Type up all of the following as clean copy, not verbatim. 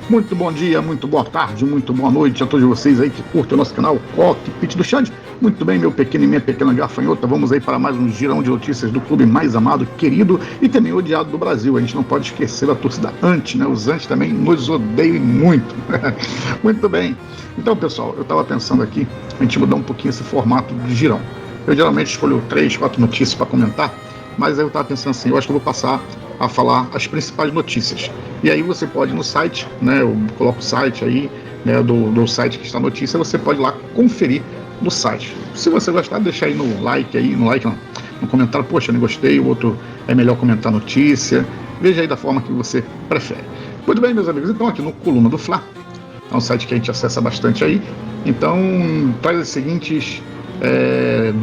Muito bom dia, muito boa tarde, muito boa noite a todos vocês aí que curtem o nosso canal Cockpit do Xande. Muito bem, meu pequeno e minha pequena gafanhota, vamos aí para mais um girão de notícias do clube mais amado, querido e também odiado do Brasil. A gente não pode esquecer a torcida anti, né? Os anti também nos odeiam muito. Muito bem. Então, pessoal, eu estava pensando aqui, a gente mudar um pouquinho esse formato de girão. Eu geralmente escolho 3, 4 notícias para comentar, mas aí eu estava pensando assim, eu acho que eu vou passar a falar as principais notícias. E aí você pode ir no site, né? Eu coloco o site aí, né, do site que está a notícia, você pode ir lá conferir no site. Se você gostar, deixa aí no like no comentário, poxa, não gostei, o outro é melhor comentar notícia. Veja aí da forma que você prefere. Muito bem, meus amigos, então aqui no Coluna do Fla, é um site que a gente acessa bastante aí, então traz as seguintes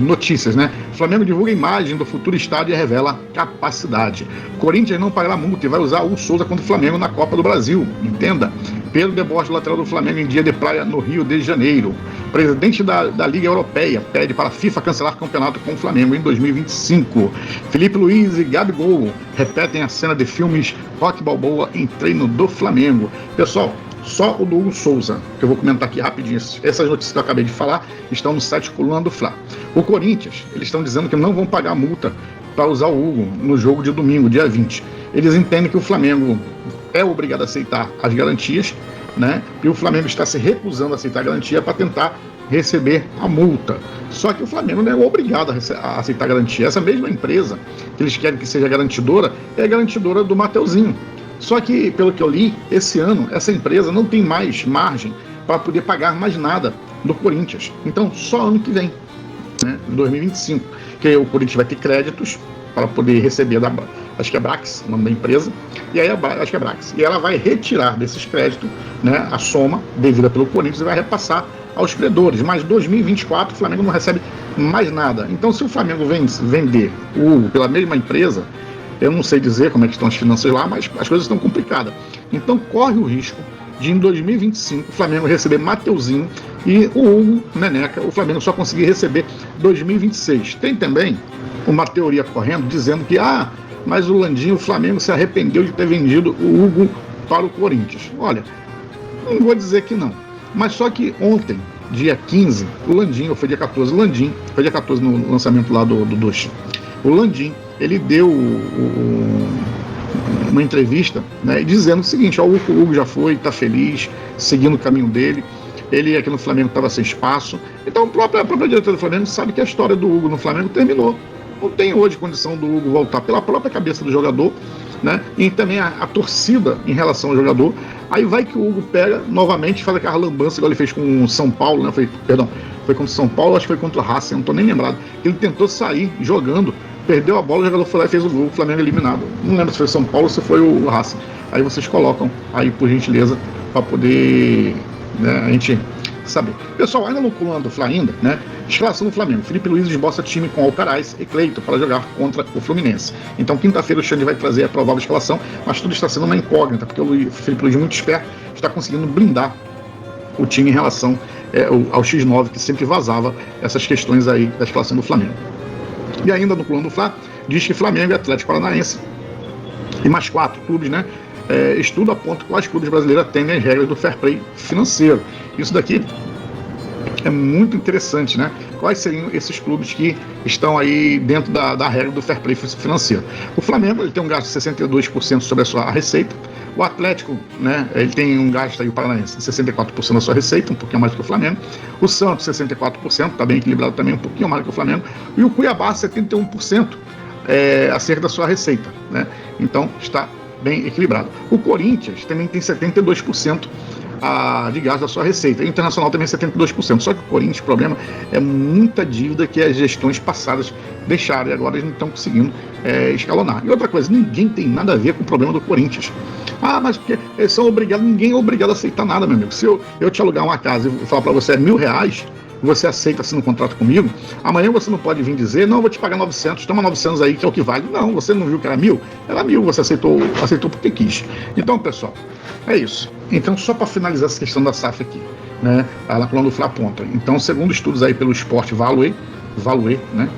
notícias, né? Flamengo divulga imagem do futuro estádio e revela capacidade. Corinthians não pagará multa e vai usar o Souza contra o Flamengo na Copa do Brasil. Entenda. Pedro deboche lateral do Flamengo em dia de praia no Rio de Janeiro. Presidente da Liga Europeia pede para a FIFA cancelar o campeonato com o Flamengo em 2025. Felipe Luiz e Gabigol repetem a cena de filmes Rock Balboa em treino do Flamengo. Pessoal, só o do Hugo Souza, que eu vou comentar aqui rapidinho. Essas notícias que eu acabei de falar estão no site Coluna do Fla. O Corinthians, eles estão dizendo que não vão pagar multa para usar o Hugo no jogo de domingo, dia 20. Eles entendem que o Flamengo é obrigado a aceitar as garantias, né? E o Flamengo está se recusando a aceitar a garantia para tentar receber a multa. Só que o Flamengo não é obrigado a aceitar a garantia. Essa mesma empresa que eles querem que seja garantidora é a garantidora do Mateuzinho. Só que, pelo que eu li, esse ano, essa empresa não tem mais margem para poder pagar mais nada do Corinthians. Então, só ano que vem, né, 2025, que o Corinthians vai ter créditos para poder receber acho que é Brax, o nome da empresa, e aí acho que é Brax. E ela vai retirar desses créditos, né, a soma devida pelo Corinthians e vai repassar aos credores. Mas 2024 o Flamengo não recebe mais nada. Então, se o Flamengo vender o Hugo pela mesma empresa, eu não sei dizer como é que estão as finanças lá, mas as coisas estão complicadas. Então corre o risco de em 2025 o Flamengo receber Mateuzinho e o Hugo Neneca, o Flamengo só conseguir receber 2026. Tem também uma teoria correndo dizendo que mas o Landinho, o Flamengo se arrependeu de ter vendido o Hugo para o Corinthians. Olha, não vou dizer que não, mas só que ontem, dia 15, o Landinho, foi dia 14, foi dia 14 no lançamento lá do Ducha. O Landim, ele deu uma entrevista, né, dizendo o seguinte: o Hugo já foi, está feliz, seguindo o caminho dele. Ele aqui no Flamengo estava sem espaço. Então a própria diretora do Flamengo sabe que a história do Hugo no Flamengo terminou. Não tem hoje condição do Hugo voltar pela própria cabeça do jogador, né? E também a torcida em relação ao jogador. Aí vai que o Hugo pega novamente, faz aquela lambança igual ele fez com o São Paulo, né? Foi contra o São Paulo, acho que foi contra o Racing, não estou nem lembrado. Ele tentou sair jogando, perdeu a bola, o jogador foi lá e fez o gol, o Flamengo eliminado. Não lembro se foi o São Paulo ou se foi o Racing. Aí vocês colocam aí, por gentileza, para poder, né, a gente saber. Pessoal, ainda no Coluna do Fla ainda, né? Escalação do Flamengo. Felipe Luiz esboça time com Alcaraz e Cleiton para jogar contra o Fluminense. Então, quinta-feira o Xande vai trazer a provável escalação, mas tudo está sendo uma incógnita, porque o Felipe Luiz, muito esperto, está conseguindo blindar o time em relação ao X9, que sempre vazava essas questões aí da escalação do Flamengo. E ainda no Coluna do Fla, diz que Flamengo e Atlético Paranaense e mais 4 clubes, né? Estudo aponta quais clubes brasileiros atendem as regras do fair play financeiro. Isso daqui é muito interessante, né? Quais seriam esses clubes que estão aí dentro da regra do fair play financeiro? O Flamengo, ele tem um gasto de 62% sobre a sua receita. O Atlético, né, ele tem um gasto aí, o Paranaense, de 64% da sua receita, um pouquinho mais do que o Flamengo. O Santos, 64%, está bem equilibrado também, um pouquinho mais do que o Flamengo. E o Cuiabá, 71% acerca da sua receita, né? Então, está bem equilibrado. O Corinthians também tem 72% de gasto da sua receita. O Internacional também 72%. Só que o Corinthians, o problema é muita dívida que as gestões passadas deixaram e agora eles não estão conseguindo escalonar. E outra coisa, ninguém tem nada a ver com o problema do Corinthians. Mas porque eles são obrigados, ninguém é obrigado a aceitar nada, meu amigo. Se eu te alugar uma casa e falar para você R$1.000, você aceita assinar um contrato comigo, amanhã você não pode vir dizer, não, eu vou te pagar 900, toma 900 aí que é o que vale. Não, você não viu que era 1.000? Era 1.000, você aceitou porque quis. Então, pessoal, é isso. Então, só para finalizar essa questão da SAF aqui, né, a La Coluna do Fla aponta. Então, segundo estudos aí pelo Sport Value, né,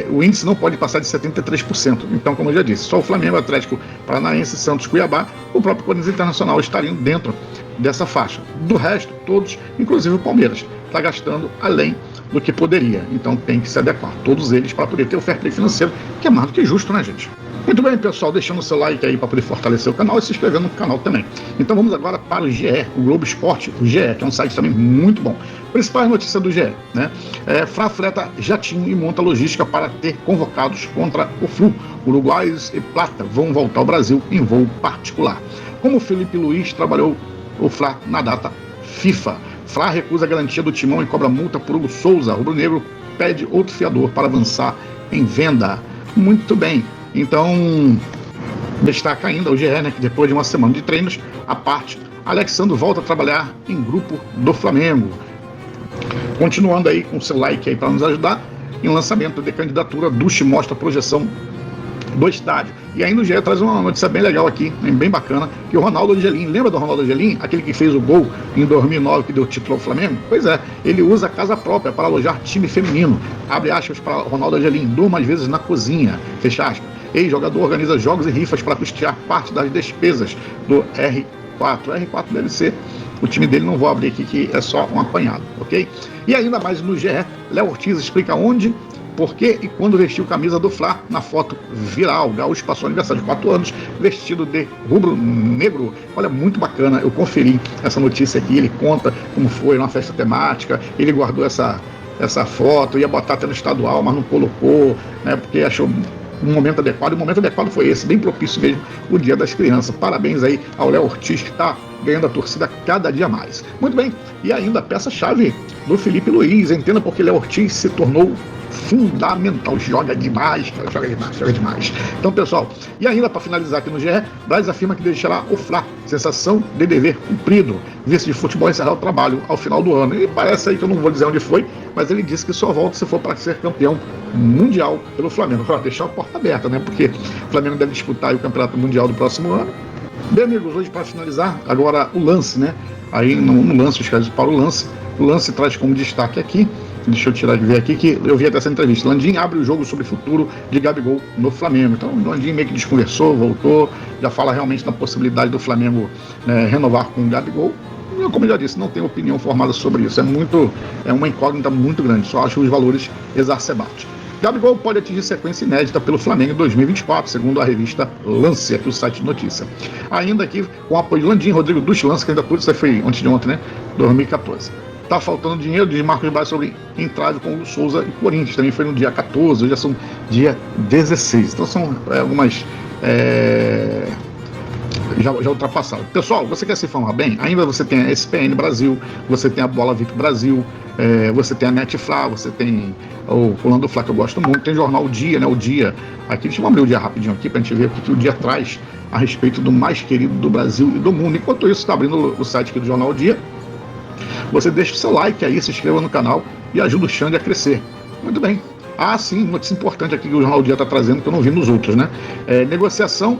o índice não pode passar de 73%. Então, como eu já disse, só o Flamengo, Atlético Paranaense, Santos, Cuiabá, o próprio Corinthians Internacional estariam dentro dessa faixa. Do resto, todos, inclusive o Palmeiras, está gastando além do que poderia. Então tem que se adequar, todos eles, para poder ter o fair play financeiro, que é mais do que justo, né, gente? Muito bem, pessoal, deixando o seu like aí para poder fortalecer o canal e se inscrevendo no canal também. Então vamos agora para o GE, o Globo Esporte, o GE, que é um site também muito bom. Principais notícias do GE, né? Fla freta jatinho e monta logística para ter convocados contra o Flu. Uruguaios e Plata vão voltar ao Brasil em voo particular. Como o Felipe Luiz trabalhou o Fla na data FIFA. Fla recusa a garantia do timão e cobra multa por Hugo Souza. Rubro-negro pede outro fiador para avançar em venda. Muito bem. Então, destaca ainda o GE, né, que depois de uma semana de treinos, a parte, Alexandre volta a trabalhar em grupo do Flamengo. Continuando aí com o seu like aí para nos ajudar, em lançamento de candidatura, Duche mostra a projeção do estádio. E ainda o GE traz uma notícia bem legal aqui, bem bacana, que o Ronaldo Angelim, lembra do Ronaldo Angelim? Aquele que fez o gol em 2009, que deu título ao Flamengo? Pois é, ele usa a casa própria para alojar time feminino. Abre aspas para Ronaldo Angelim, durma às vezes na cozinha, fecha aspas. Ex-jogador organiza jogos e rifas para custear parte das despesas do R4. O R4 deve ser o time dele, não vou abrir aqui, que é só um apanhado, ok? E ainda mais no GE, Léo Ortiz explica onde, por que e quando vestiu camisa do Fla na foto viral. Gaúcho passou aniversário de 4 anos vestido de rubro-negro. Olha, muito bacana, eu conferi essa notícia aqui, ele conta como foi numa festa temática, ele guardou essa foto, ia botar até no estadual, mas não colocou, né, porque achou um momento adequado, e o momento adequado foi esse, bem propício mesmo, o Dia das Crianças. Parabéns aí ao Léo Ortiz, que está ganhando a torcida cada dia mais. Muito bem, e ainda a peça-chave do Felipe Luiz, entenda porque Léo Ortiz se tornou fundamental, joga demais, cara, joga demais. Então, pessoal, e ainda para finalizar aqui no GE, Braz afirma que deixará o Fla, sensação de dever cumprido, vice de futebol encerrar o trabalho ao final do ano. E parece aí que eu não vou dizer onde foi, mas ele disse que só volta se for para ser campeão mundial pelo Flamengo. Para deixar a porta aberta, né? Porque o Flamengo deve disputar aí o campeonato mundial do próximo ano. Bem, amigos, hoje para finalizar, agora o lance, né? Aí no lance, os caras para o lance traz como destaque aqui. Deixa eu tirar de ver aqui, que eu vi até essa entrevista. Landim abre o jogo sobre o futuro de Gabigol no Flamengo. Então o Landim meio que desconversou, voltou, já fala realmente da possibilidade do Flamengo, né, renovar com o Gabigol. Eu, como eu já disse, não tenho opinião formada sobre isso. É uma incógnita muito grande, só acho os valores exacerbados. Gabigol pode atingir sequência inédita pelo Flamengo em 2024, segundo a revista Lance, aqui o site de notícia. Ainda aqui, com o apoio de Landim, Rodrigo Duche, Lance, que ainda tudo isso foi antes de ontem, né? 2014. Tá faltando dinheiro de Marcos Braz sobre entrave com o Souza e Corinthians. Também foi no dia 14, hoje já são dia 16. Então são algumas. Já ultrapassaram. Pessoal, você quer se informar bem? Ainda você tem a SPN Brasil, você tem a Bola VIP Brasil, você tem a Netflá, você tem o Rolando Fla, que eu gosto muito, tem o jornal O Dia, né? O Dia. Aqui, deixa eu abrir o Dia rapidinho aqui pra gente ver o que o Dia traz a respeito do mais querido do Brasil e do mundo. Enquanto isso, está abrindo o site aqui do jornal O Dia. Você deixa o seu like aí, se inscreva no canal e ajuda o Xande a crescer. Muito bem. Ah, sim, notícia importante aqui que o Jornal do Dia está trazendo, que eu não vi nos outros, né? Negociação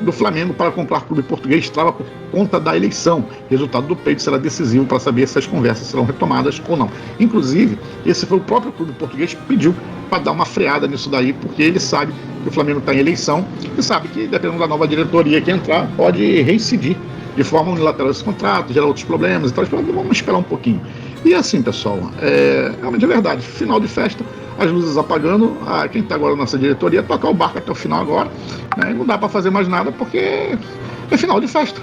do Flamengo para comprar clube português trava por conta da eleição. Resultado do pleito será decisivo para saber se as conversas serão retomadas ou não. Inclusive, esse foi o próprio clube português que pediu para dar uma freada nisso daí, porque ele sabe que o Flamengo está em eleição e sabe que, dependendo da nova diretoria que entrar, pode reincidir de forma unilateral esse contrato, gerar outros problemas e tal. Vamos esperar um pouquinho. E assim, pessoal, realmente é verdade. Final de festa, as luzes apagando, quem está agora na nossa diretoria tocar o barco até o final agora, né? Não dá para fazer mais nada porque é final de festa.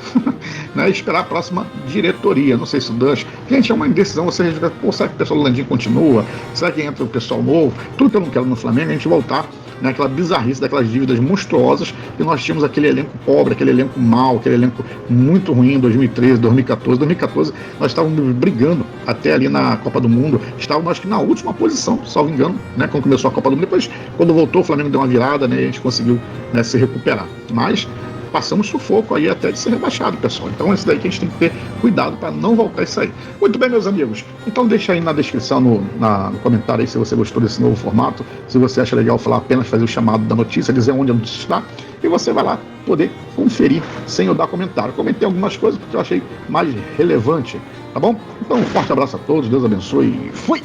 Né? Esperar a próxima diretoria. Não sei se o Dutch. Gente, é uma indecisão. Você fica, será que o pessoal do Landim continua? Será que entra o pessoal novo? Tudo que eu não quero no Flamengo é a gente voltar, né, aquela bizarrice daquelas dívidas monstruosas que nós tínhamos, aquele elenco pobre, aquele elenco mau, aquele elenco muito ruim em 2013, 2014. 2014 nós estávamos brigando até ali na Copa do Mundo, estávamos acho que na última posição, salvo engano, né, quando começou a Copa do Mundo. Depois, quando voltou, o Flamengo deu uma virada, né, e a gente conseguiu, né, se recuperar. Mas passamos sufoco aí até de ser rebaixado, pessoal. Então é isso daí que a gente tem que ter cuidado para não voltar a isso aí. Muito bem, meus amigos. Então deixa aí na descrição, no comentário aí, se você gostou desse novo formato, se você acha legal falar apenas fazer o chamado da notícia, dizer onde a notícia está, e você vai lá poder conferir sem eu dar comentário. Comentei algumas coisas porque eu achei mais relevante, tá bom? Então um forte abraço a todos, Deus abençoe e fui!